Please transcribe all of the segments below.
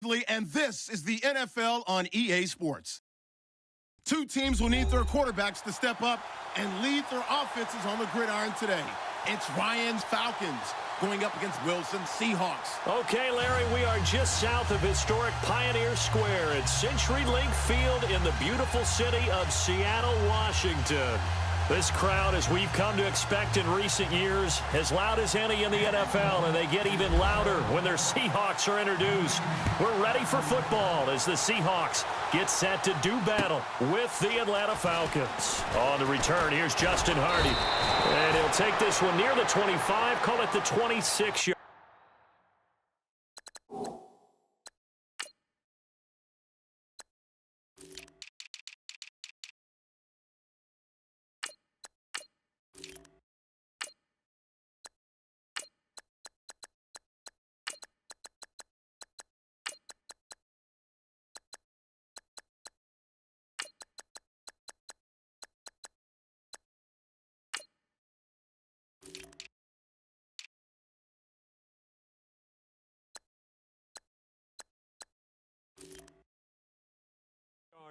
And this is the NFL on EA Sports. Two teams will need their quarterbacks to step up and lead their offenses on the gridiron today. It's Ryan's Falcons going up against Wilson's Seahawks. Okay, Larry, we are just south of historic Pioneer Square at CenturyLink Field in the beautiful city of Seattle, Washington. This crowd, as we've come to expect in recent years, as loud as any in the NFL, and they get even louder when their Seahawks are introduced. We're ready for football as the Seahawks get set to do battle with the Atlanta Falcons. On the return, here's Justin Hardy. And he'll take this one near the 25, call it the 26-yard.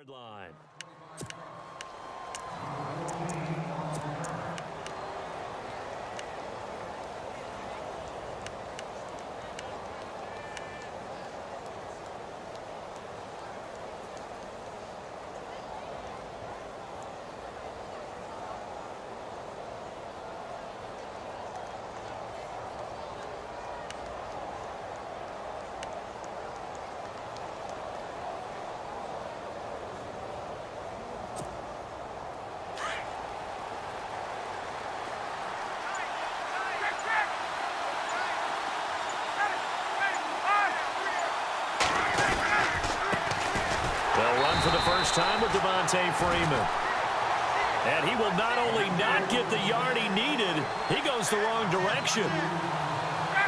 Line. For the first time with Devontae Freeman. And he will not only not get the yard he needed, he goes the wrong direction.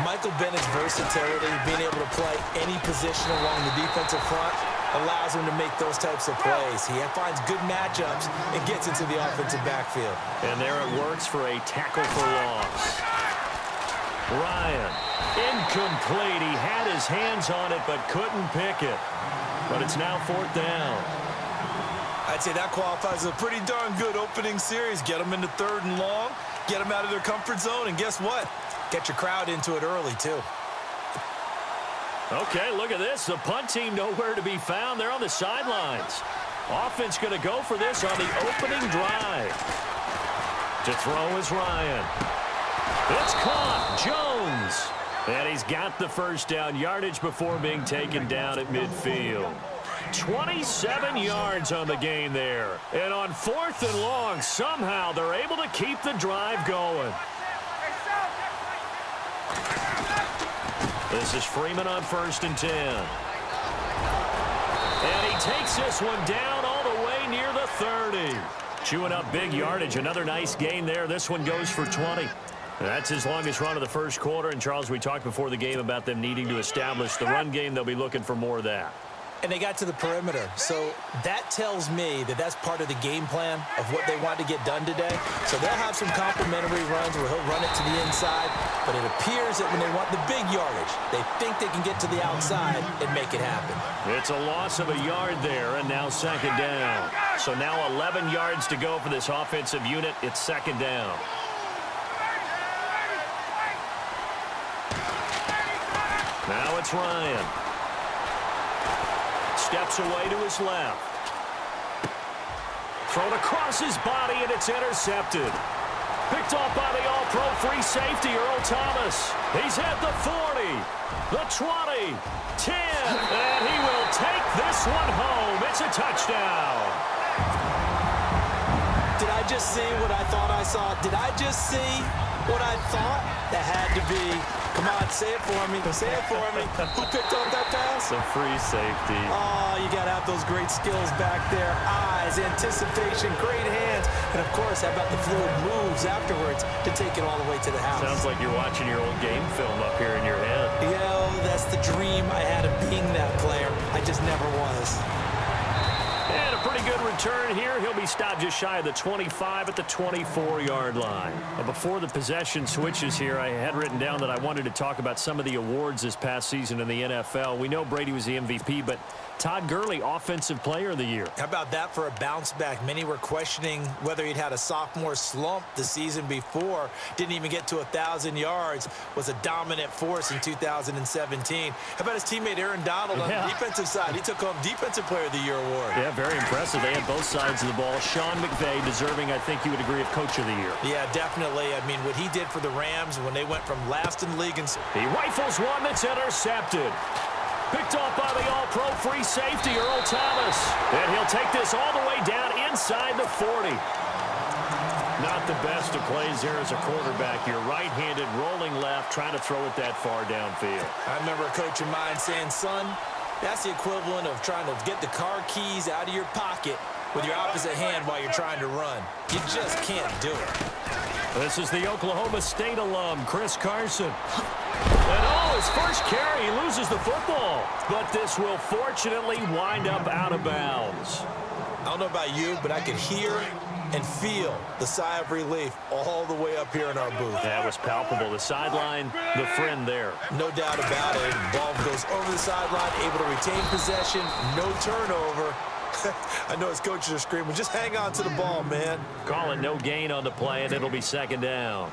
Michael Bennett's versatility, being able to play any position along the defensive front, allows him to make those types of plays. He finds good matchups and gets into the offensive backfield. And there it works for a tackle for loss. Ryan, incomplete. He had his hands on it but couldn't pick it. But it's now 4th down. I'd say that qualifies as a pretty darn good opening series. Get them into 3rd and long, get them out of their comfort zone, and guess what? Get your crowd into it early, too. Okay, look at this. The punt team nowhere to be found. They're on the sidelines. Offense going to go for this on the opening drive. To throw is Ryan. It's caught. Jones. And he's got the first down yardage before being taken down at midfield. 27 yards on the gain there. And on 4th and long, somehow they're able to keep the drive going. This is Freeman on 1st and 10. And he takes this one down all the way near the 30. Chewing up big yardage. Another nice gain there. This one goes for 20. That's his longest run of the first quarter. And, Charles, we talked before the game about them needing to establish the run game. They'll be looking for more of that. And they got to the perimeter. So that tells me that that's part of the game plan of what they want to get done today. So they'll have some complimentary runs where he'll run it to the inside. But it appears that when they want the big yardage, they think they can get to the outside and make it happen. It's a loss of a yard there, and now 2nd down. So now 11 yards to go for this offensive unit. It's 2nd down. Now it's Ryan. Steps away to his left. Thrown across his body, and it's intercepted. Picked off by the all-pro free safety, Earl Thomas. He's at the 40, the 20, 10, and he will take this one home. It's a touchdown. Did I just see what I thought I saw? Did I just see what I thought? That had to be. Come on, say it for me. Say it for me. Who picked up that pass? A free safety. Oh, you got to have those great skills back there. Eyes, anticipation, great hands. And, of course, how about the fluid moves afterwards to take it all the way to the house? Sounds like you're watching your old game film up here in your head. That's the dream I had of being that player. I just never was. And a pretty good return here. He'll be stopped just shy of the 25 at the 24-yard line. Before the possession switches here, I had written down that I wanted to talk about some of the awards this past season in the NFL. We know Brady was the MVP, but Todd Gurley, Offensive Player of the Year. How about that for a bounce back? Many were questioning whether he'd had a sophomore slump the season before. Didn't even get to 1,000 yards. Was a dominant force in 2017. How about his teammate Aaron Donald on the defensive side? He took home Defensive Player of the Year award. Yeah, very impressive. They had both sides of the ball. Sean McVay deserving, I think you would agree, of Coach of the Year. Yeah, definitely. I mean, what he did for the Rams when they went from last in the league. He rifles one that's intercepted. Picked off by the all-pro free safety, Earl Thomas. And he'll take this all the way down inside the 40. Not the best of plays there as a quarterback. You're right-handed, rolling left, trying to throw it that far downfield. I remember a coach of mine saying, son, that's the equivalent of trying to get the car keys out of your pocket with your opposite hand while you're trying to run. You just can't do it. This is the Oklahoma State alum, Chris Carson. And his first carry, he loses the football. But this will fortunately wind up out of bounds. I don't know about you, but I could hear and feel the sigh of relief all the way up here in our booth. That was palpable. The sideline, the friend there. No doubt about it. The ball goes over the sideline, able to retain possession, no turnover. I know his coaches are screaming, just hang on to the ball, man. Call it no gain on the play, and it'll be second down.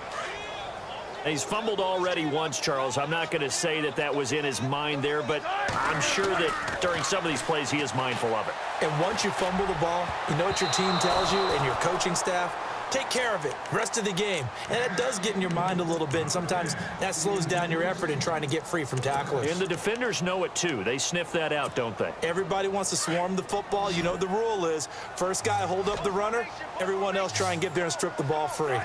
He's fumbled already once, Charles. I'm not going to say that that was in his mind there, but I'm sure that during some of these plays he is mindful of it. And once you fumble the ball, you know what your team tells you and your coaching staff? Take care of it. Rest of the game. And it does get in your mind a little bit, and sometimes that slows down your effort in trying to get free from tacklers. And the defenders know it, too. They sniff that out, don't they? Everybody wants to swarm the football. You know the rule is first guy hold up the runner, everyone else try and get there and strip the ball free.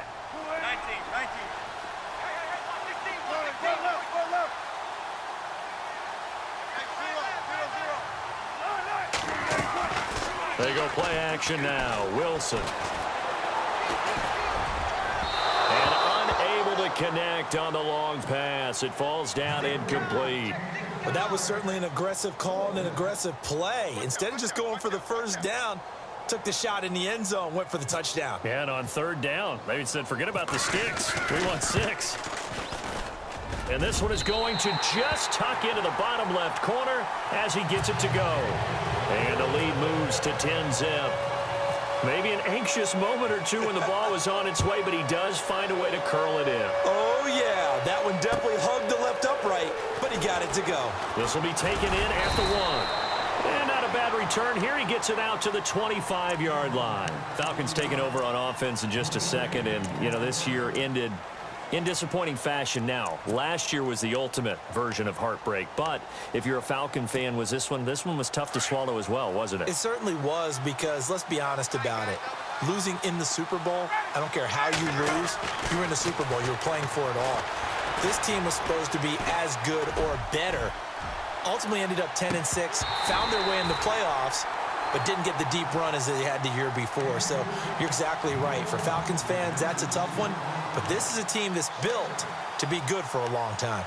They go play action now. Wilson. And unable to connect on the long pass. It falls down incomplete. But that was certainly an aggressive call and an aggressive play. Instead of just going for the first down, took the shot in the end zone, went for the touchdown. And on third down, they said, forget about the sticks. We want 6. And this one is going to just tuck into the bottom left corner as he gets it to go. And the lead moves to 10-zip. Maybe an anxious moment or two when the ball was on its way, but he does find a way to curl it in. Oh, yeah. That one definitely hugged the left upright, but he got it to go. This will be taken in at the 1. And not a bad return here. He gets it out to the 25-yard line. Falcons taking over on offense in just a second. And, you know, this year ended in disappointing fashion now. Last year was the ultimate version of heartbreak. But if you're a Falcon fan, was this one was tough to swallow as well, wasn't it? It certainly was, because let's be honest about it. Losing in the Super Bowl, I don't care how you lose, you were in the Super Bowl. You were playing for it all. This team was supposed to be as good or better. Ultimately ended up 10-6, found their way in the playoffs, but didn't get the deep run as they had the year before. So you're exactly right. For Falcons fans, that's a tough one. But this is a team that's built to be good for a long time.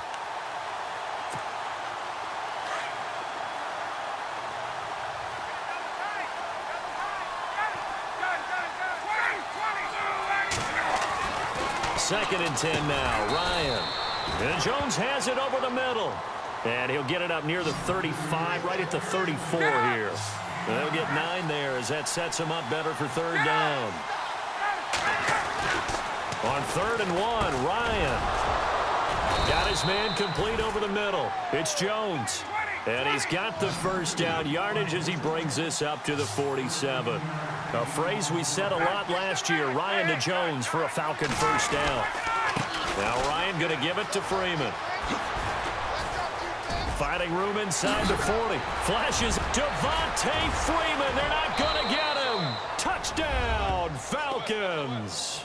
Second and 10 now. Ryan. And Jones has it over the middle. And he'll get it up near the 35, right at the 34 here. And they'll get 9 there as that sets him up better for third down. On 3rd and 1, Ryan got his man complete over the middle. It's Jones. And he's got the first down yardage as he brings this up to the 47. A phrase we said a lot last year, Ryan to Jones for a Falcon first down. Now Ryan going to give it to Freeman. Fighting room inside the 40. Flashes Devontae Freeman. They're not going to get him. Touchdown, Falcons.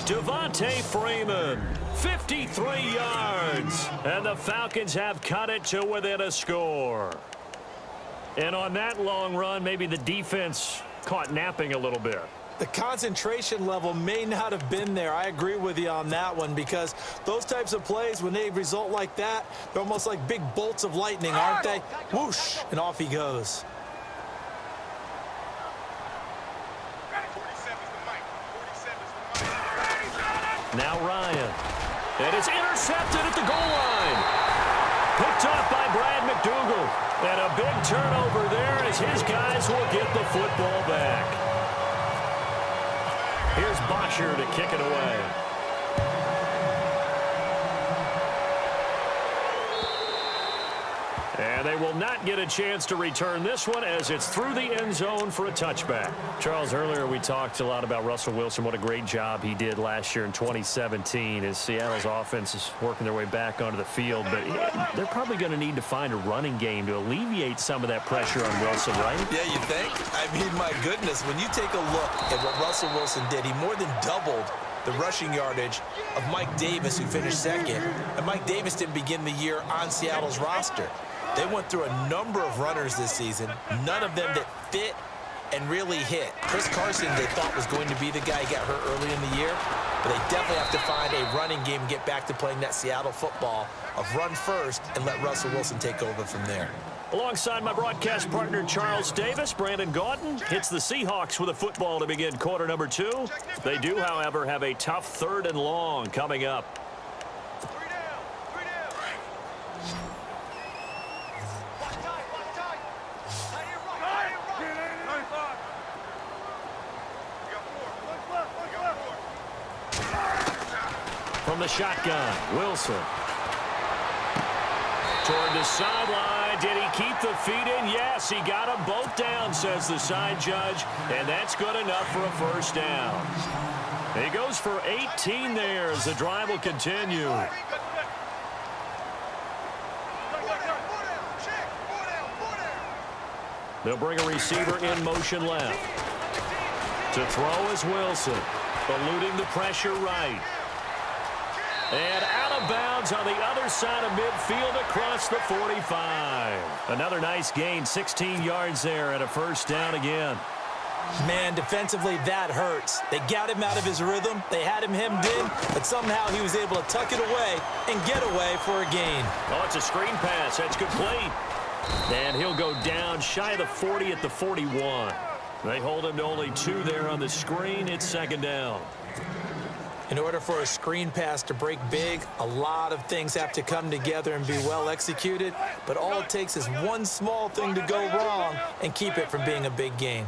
Devontae Freeman, 53 yards. And the Falcons have cut it to within a score. And on that long run, maybe the defense caught napping a little bit. The concentration level may not have been there. I agree with you on that one, because those types of plays, when they result like that, they're almost like big bolts of lightning, aren't they? Whoosh, and off he goes. Now Ryan. And it's intercepted at the goal line. Picked off by Brad McDougal. And a big turnover there as his guys will get the football back. Here's Bosher to kick it away. And they will not get a chance to return this one as it's through the end zone for a touchback. Charles, earlier we talked a lot about Russell Wilson, what a great job he did last year in 2017 as Seattle's offense is working their way back onto the field. But they're probably going to need to find a running game to alleviate some of that pressure on Wilson, right? Yeah, you think? I mean, my goodness, when you take a look at what Russell Wilson did, he more than doubled the rushing yardage of Mike Davis, who finished second. And Mike Davis didn't begin the year on Seattle's roster. They went through a number of runners this season, none of them that fit and really hit. Chris Carson, they thought, was going to be the guy who got hurt early in the year, but they definitely have to find a running game and get back to playing that Seattle football of run first and let Russell Wilson take over from there. Alongside my broadcast partner, Charles Davis, Brandon Gaudin hits the Seahawks with a football to begin quarter number 2. They do, however, have a tough 3rd and long coming up. From the shotgun, Wilson. Toward the sideline. Did he keep the feet in? Yes, he got them both down, says the side judge. And that's good enough for a first down. He goes for 18 there as the drive will continue. They'll bring a receiver in motion left. To throw is Wilson. Eluding the pressure right. And out of bounds on the other side of midfield across the 45. Another nice gain, 16 yards there and a first down again. Man, defensively, that hurts. They got him out of his rhythm. They had him hemmed in, but somehow he was able to tuck it away and get away for a gain. Oh, it's a screen pass. That's complete. And he'll go down shy of the 40 at the 41. They hold him to only 2 there on the screen. It's second down. In order for a screen pass to break big, a lot of things have to come together and be well executed, but all it takes is one small thing to go wrong and keep it from being a big game.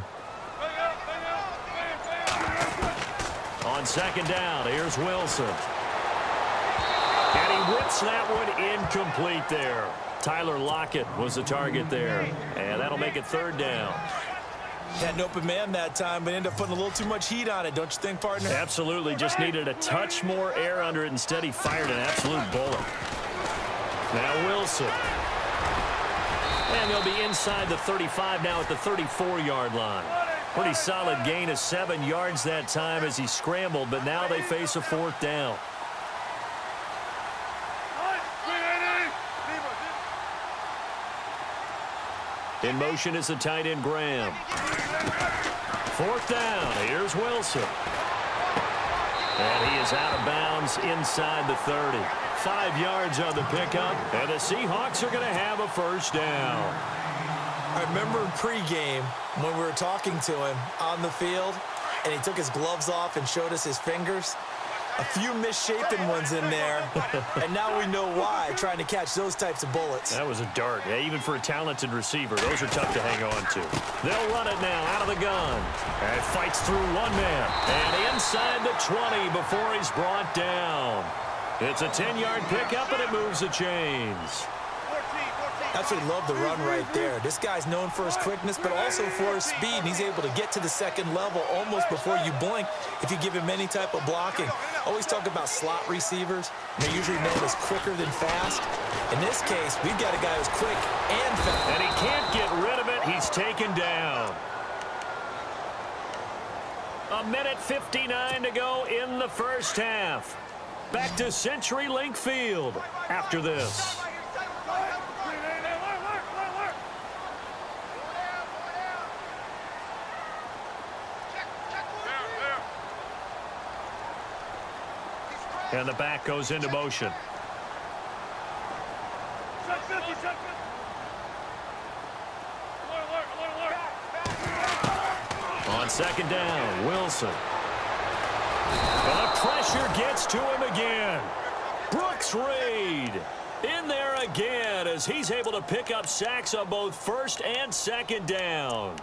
On second down, here's Wilson. And he whips that one incomplete there. Tyler Lockett was the target there, and that'll make it third down. Had an open man that time, but ended up putting a little too much heat on it, don't you think, partner? Absolutely. Just needed a touch more air under it. Instead, he fired an absolute bullet. Now Wilson. And they'll be inside the 35 now at the 34-yard line. Pretty solid gain of 7 yards that time as he scrambled, but now they face a fourth down. In motion is the tight end, Graham. Fourth down. Here's Wilson. And he is out of bounds inside the 30. 5 yards on the pickup, and the Seahawks are going to have a first down. I remember in pregame when we were talking to him on the field, and he took his gloves off and showed us his fingers. A few misshapen ones in there, and now we know why, trying to catch those types of bullets. That was a dart. Yeah, even for a talented receiver, those are tough to hang on to. They'll run it now out of the gun. And fights through one man. And inside the 20 before he's brought down. It's a 10-yard pickup, and it moves the chains. Absolutely love the run right there. This guy's known for his quickness, but also for his speed. And he's able to get to the second level almost before you blink if you give him any type of blocking. Always talk about slot receivers. They're usually known as quicker than fast. In this case, we've got a guy who's quick and fast. And he can't get rid of it. He's taken down. 1:59 to go in the first half. Back to CenturyLink Field after this. And the back goes into motion. On second down, Wilson. And the pressure gets to him again. Brooks Reed in there again as he's able to pick up sacks on both first and second down.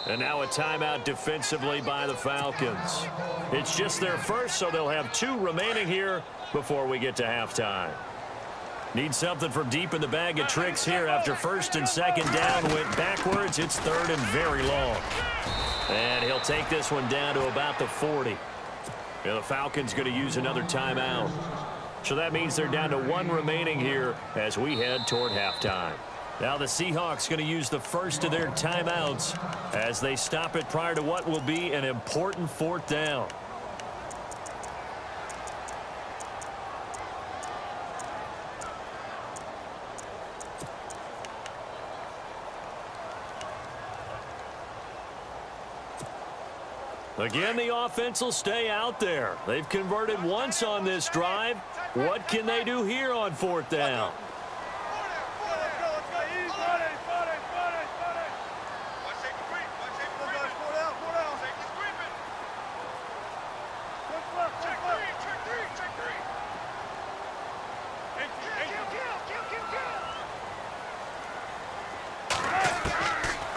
And now a timeout defensively by the Falcons. It's just their first, so they'll have 2 remaining here before we get to halftime. Need something from deep in the bag of tricks here after first and second down went backwards. It's third and very long. And he'll take this one down to about the 40. Yeah, the Falcons going to use another timeout. So that means they're down to 1 remaining here as we head toward halftime. Now the Seahawks going to use the first of their timeouts as they stop it prior to what will be an important 4th down. Again, the offense will stay out there. They've converted once on this drive. What can they do here on 4th down?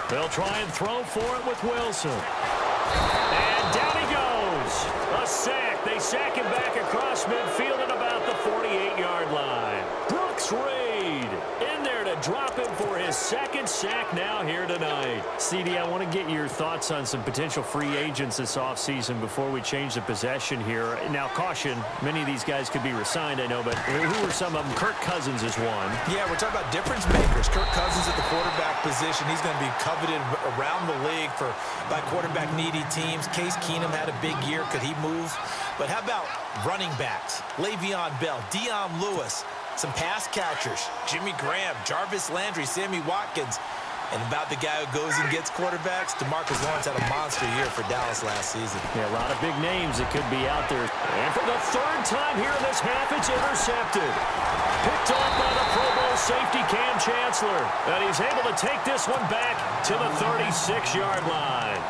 They'll try and throw for it with Wilson. And down he goes. A sack. They sack him back across midfield at about the 48-yard line. Brooks Reed in there to drop him for his 2nd sack now here tonight. CD, I want to get your thoughts on some potential free agents this offseason before we change the possession here. Now, caution, many of these guys could be re-signed, I know, but who are some of them? Kirk Cousins is one. Yeah, we're talking about difference makers. Kirk Cousins at the quarterback position. He's going to be coveted around the league by quarterback-needy teams. Case Keenum had a big year. Could he move? But how about running backs? Le'Veon Bell, Dion Lewis, some pass catchers, Jimmy Graham, Jarvis Landry, Sammy Watkins. And about the guy who goes and gets quarterbacks, DeMarcus Lawrence had a monster year for Dallas last season. Yeah, a lot of big names that could be out there. And for the 3rd time here in this half, it's intercepted. Picked off by the Pro Bowl safety Cam Chancellor. And he's able to take this one back to the 36-yard line.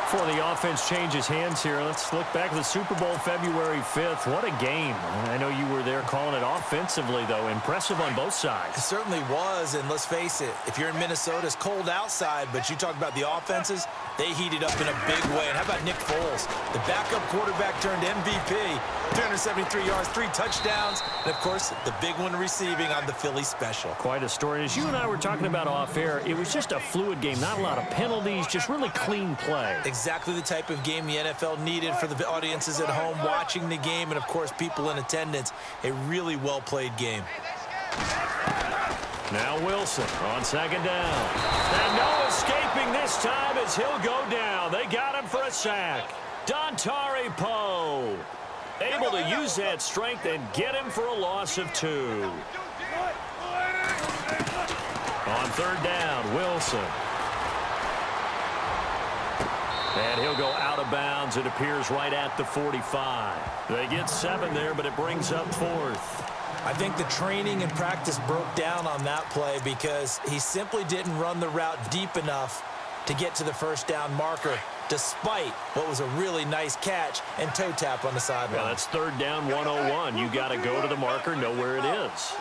Before the offense changes hands here, let's look back at the Super Bowl February 5th. What a game. I know you were there calling it offensively, though. Impressive on both sides. It certainly was, and let's face it, if you're in Minnesota, it's cold outside, but you talk about the offenses, they heated up in a big way. And how about Nick Foles? The backup quarterback turned MVP, 373 yards, 3 touchdowns, and, of course, the big one receiving on the Philly special. Quite a story. As you and I were talking about off air, it was just a fluid game, not a lot of penalties, just really clean play. Exactly the type of game the NFL needed for the audiences at home watching the game and, of course, people in attendance. A really well-played game. Now Wilson on 2nd down. And no escaping this time as he'll go down. They got him for a sack. Dontari Poe able to use that strength and get him for a loss of 2. On 3rd down, Wilson. And he'll go out of bounds. It appears right at the 45. They get 7 there, but it brings up 4th. I think the training and practice broke down on that play because he simply didn't run the route deep enough to get to the 1st down marker, despite what was a really nice catch and toe tap on the sideline. Well, that's 3rd down 101. You got to go to the marker, know where it is.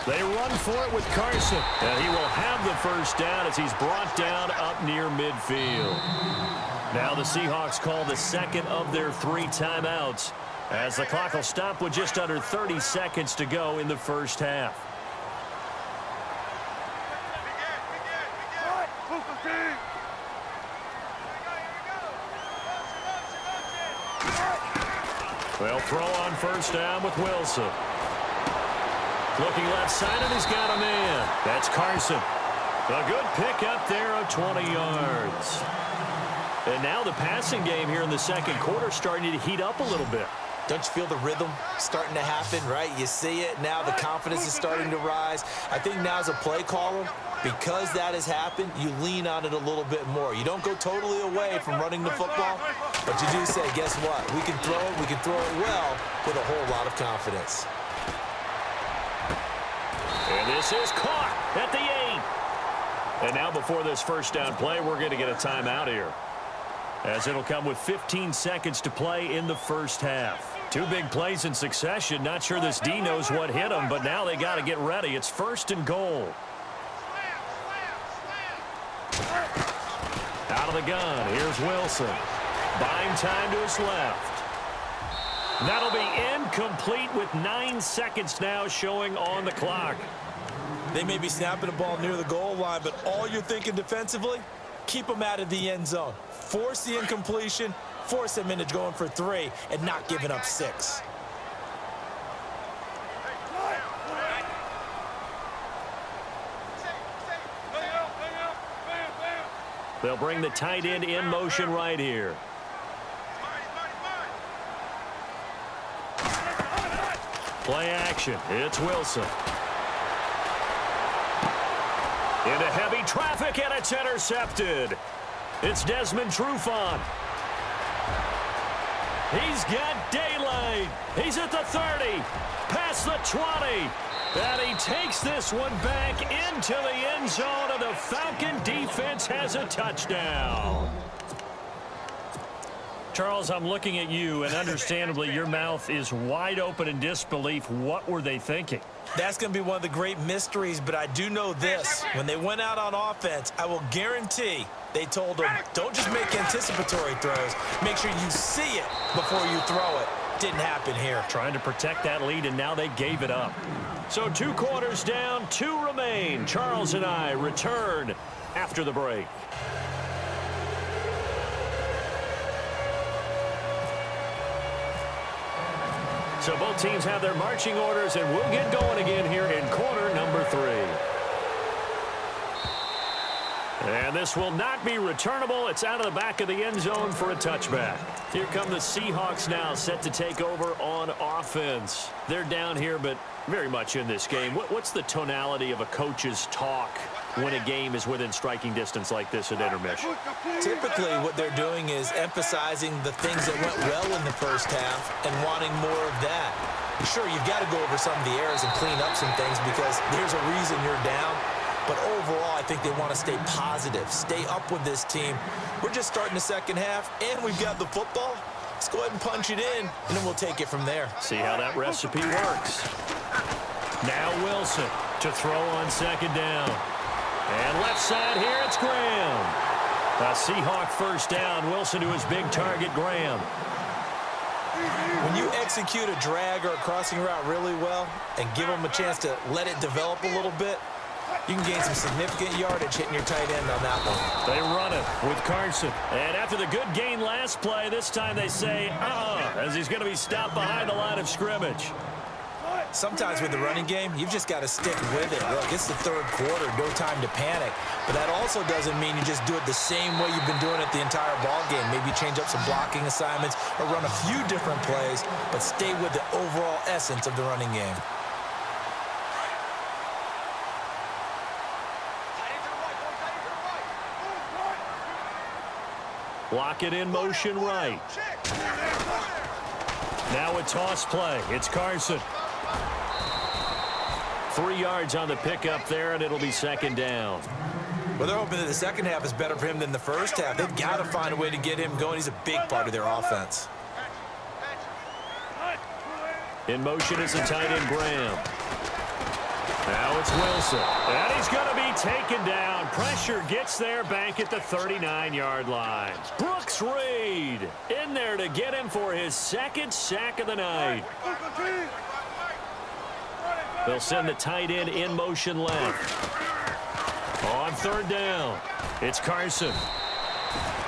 They run for it with Carson. And he will have the 1st down as he's brought down up near midfield. Now the Seahawks call the 2nd of their 3 timeouts as the clock will stop with just under 30 seconds to go in the 1st half. They'll throw on 1st down with Wilson. Looking left side, and he's got a man. That's Carson. A good pick up there of 20 yards. And now the passing game here in the 2nd quarter starting to heat up a little bit. Don't you feel the rhythm starting to happen, right? You see it now. The confidence is starting to rise. I think now as a play caller, because that has happened, you lean on it a little bit more. You don't go totally away from running the football, but you do say, guess what? We can throw it well with a whole lot of confidence. And this is caught at the 8. And now before this first down play, we're going to get a timeout here, as it'll come with 15 seconds to play in the first half. Two big plays in succession. Not sure this D knows what hit him, but now they got to get ready. It's 1st and goal. Out of the gun, here's Wilson. Buying time to his left. That'll be incomplete with 9 seconds now showing on the clock. They may be snapping the ball near the goal line, but all you're thinking defensively, keep them out of the end zone. Force the incompletion, force them into going for 3, and not giving up 6. They'll bring the tight end in motion right here. Play action. It's Wilson. Into heavy traffic, and it's intercepted. It's Desmond Trufant. He's got daylight. He's at the 30, past the 20. And he takes this one back into the end zone, and the Falcon defense has a touchdown. Charles, I'm looking at you, and understandably, your mouth is wide open in disbelief. What were they thinking? That's going to be one of the great mysteries, but I do know this. When they went out on offense, I will guarantee they told them, don't just make anticipatory throws. Make sure you see it before you throw it. Didn't happen here. Trying to protect that lead, and now they gave it up. So 2 quarters down, 2 remain. Charles and I return after the break. So both teams have their marching orders, and we'll get going again here in quarter number 3. And this will not be returnable. It's out of the back of the end zone for a touchback. Here come the Seahawks now, set to take over on offense. They're down here, but very much in this game. What's the tonality of a coach's talk when a game is within striking distance like this at intermission? Typically, what they're doing is emphasizing the things that went well in the first half and wanting more of that. Sure, you've got to go over some of the errors and clean up some things because there's a reason you're down. But overall, I think they want to stay positive, stay up with this team. We're just starting the second half, and we've got the football. Let's go ahead and punch it in, and then we'll take it from there. See how that recipe works. Now Wilson to throw on second down. And left side here, it's Graham. A Seahawk first down. Wilson to his big target, Graham. When you execute a drag or a crossing route really well and give them a chance to let it develop a little bit, you can gain some significant yardage hitting your tight end on that one. They run it with Carson. And after the good gain last play, this time they say, as he's going to be stopped behind the line of scrimmage. Sometimes with the running game, you've just got to stick with it. Look, it's the third quarter, no time to panic. But that also doesn't mean you just do it the same way you've been doing it the entire ball game. Maybe change up some blocking assignments or run a few different plays, but stay with the overall essence of the running game. Block it in motion right. Now a toss play. It's Carson. 3 yards on the pickup there, and it'll be second down. Well, they're hoping that the second half is better for him than the first half. They've got to find a way to get him going. He's a big part of their offense. In motion is the tight end, Graham. Now it's Wilson. And he's going to be taken down. Pressure gets there back at the 39-yard line. Brooks Reed in there to get him for his second sack of the night. They'll send the tight end in motion left. On third down, it's Carson.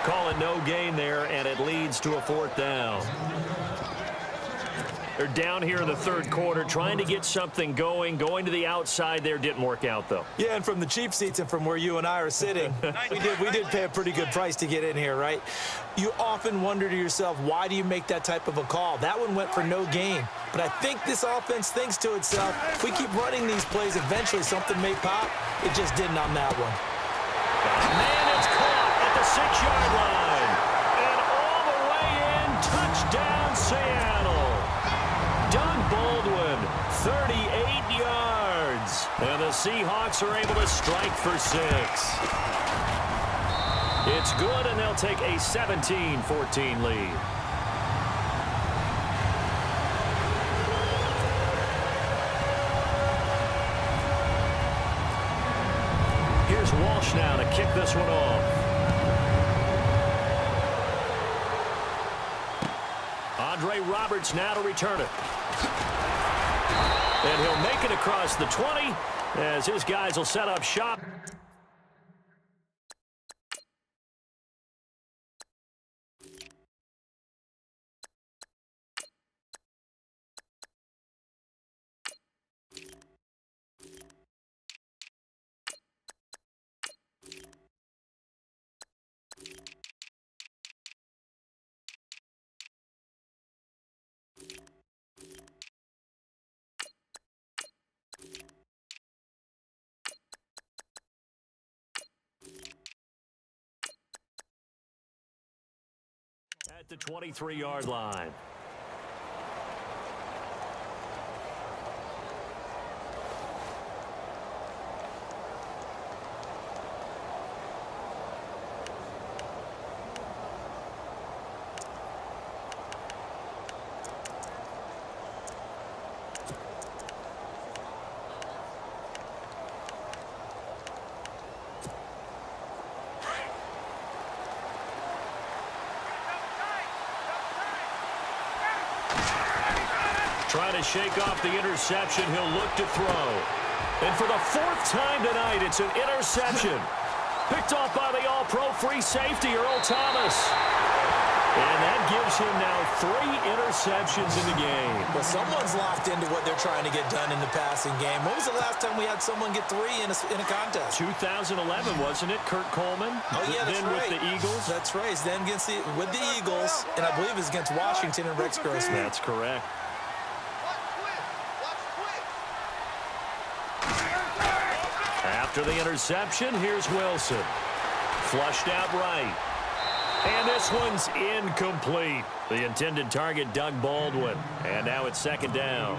Call it no gain there, and it leads to a fourth down. They're down here in the third quarter, trying to get something going. Going to the outside there didn't work out, though. Yeah, and from the cheap seats and from where you and I are sitting, we did pay a pretty good price to get in here, right? You often wonder to yourself, why do you make that type of a call? That one went for no gain. But I think this offense thinks to itself, if we keep running these plays, eventually something may pop. It just didn't on that one. Man, it's caught at the 6-yard line. And all the way in, touchdown Seattle. Doug Baldwin, 38 yards. yards. And the Seahawks are able to strike for 6. It's good, and they'll take a 17-14 lead. Here's Walsh now to kick this one off. Andre Roberts now to return it. And he'll make it across the 20 as his guys will set up shop. At the 23-yard line. Trying to shake off the interception. He'll look to throw. And for the 4th time tonight, it's an interception. Picked off by the all-pro free safety, Earl Thomas. And that gives him now 3 interceptions in the game. Well, someone's locked into what they're trying to get done in the passing game. When was the last time we had someone get 3 in a contest? 2011, wasn't it? Kurt Coleman. Oh, yeah, that's then right. with the Eagles. That's right. Then with the Eagles, and I believe it was against Washington and Rex Grossman. That's correct. After the interception, here's Wilson. Flushed out right. And this one's incomplete. The intended target, Doug Baldwin. And now it's 2nd down.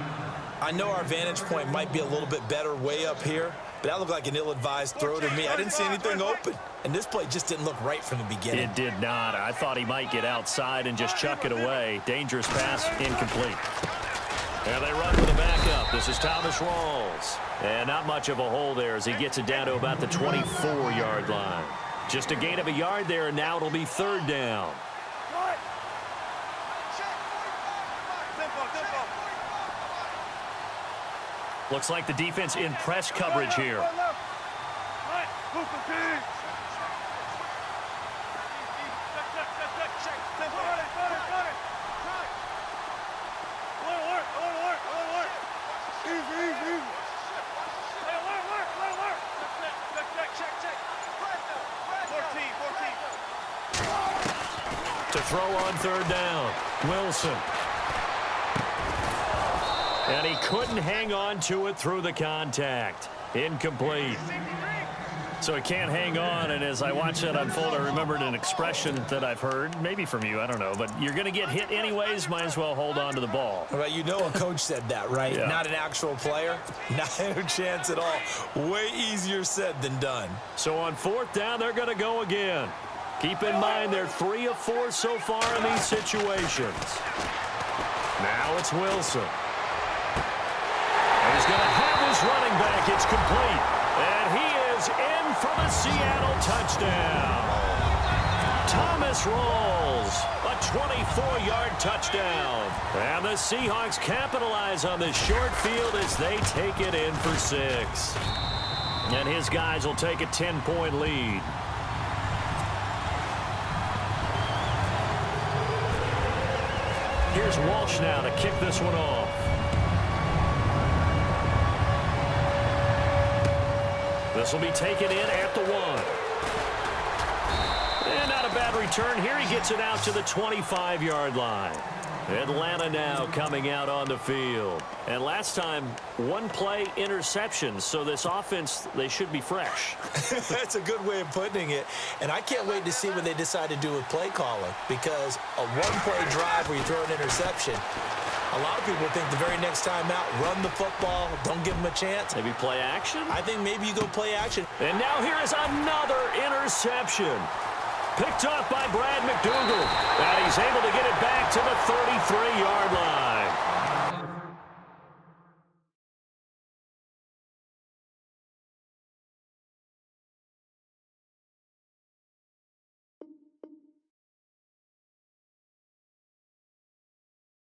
I know our vantage point might be a little bit better way up here, but that looked like an ill-advised throw to me. I didn't see anything open. And this play just didn't look right from the beginning. It did not. I thought he might get outside and just chuck it away. Dangerous pass, incomplete. And they run with a backup. This is Thomas Rawls. And not much of a hole there as he gets it down to about the 24-yard line. Just a gain of a yard there, and now it'll be 3rd down. Looks like the defense in press coverage here. To throw on 3rd down, Wilson. And he couldn't hang on to it through the contact. Incomplete. So he can't hang on, and as I watch that unfold, I remembered an expression that I've heard, maybe from you, I don't know, but you're going to get hit anyways, might as well hold on to the ball. Well, you know a coach said that, right? Yeah. Not an actual player. Not a chance at all. Way easier said than done. So on 4th down, they're going to go again. Keep in mind they're 3 of 4 so far in these situations. Now it's Wilson. And he's going to have his running back. It's complete. And he is in for the Seattle touchdown. Thomas Rawls, a 24-yard touchdown. And the Seahawks capitalize on this short field as they take it in for 6. And his guys will take a 10-point lead. Here's Walsh now to kick this one off. This will be taken in at the 1. And not a bad return here. He gets it out to the 25-yard line. Atlanta now coming out on the field. And last time, 1-play interceptions. So this offense, they should be fresh. That's a good way of putting it. And I can't wait to see what they decide to do with play calling. Because a 1-play drive where you throw an interception, A lot of people think the very next time out, run the football, don't give them a chance. Maybe play action? I think maybe you go play action. And now here is another interception. Picked off by Brad McDougal. And he's able to get it back to the 33-yard line.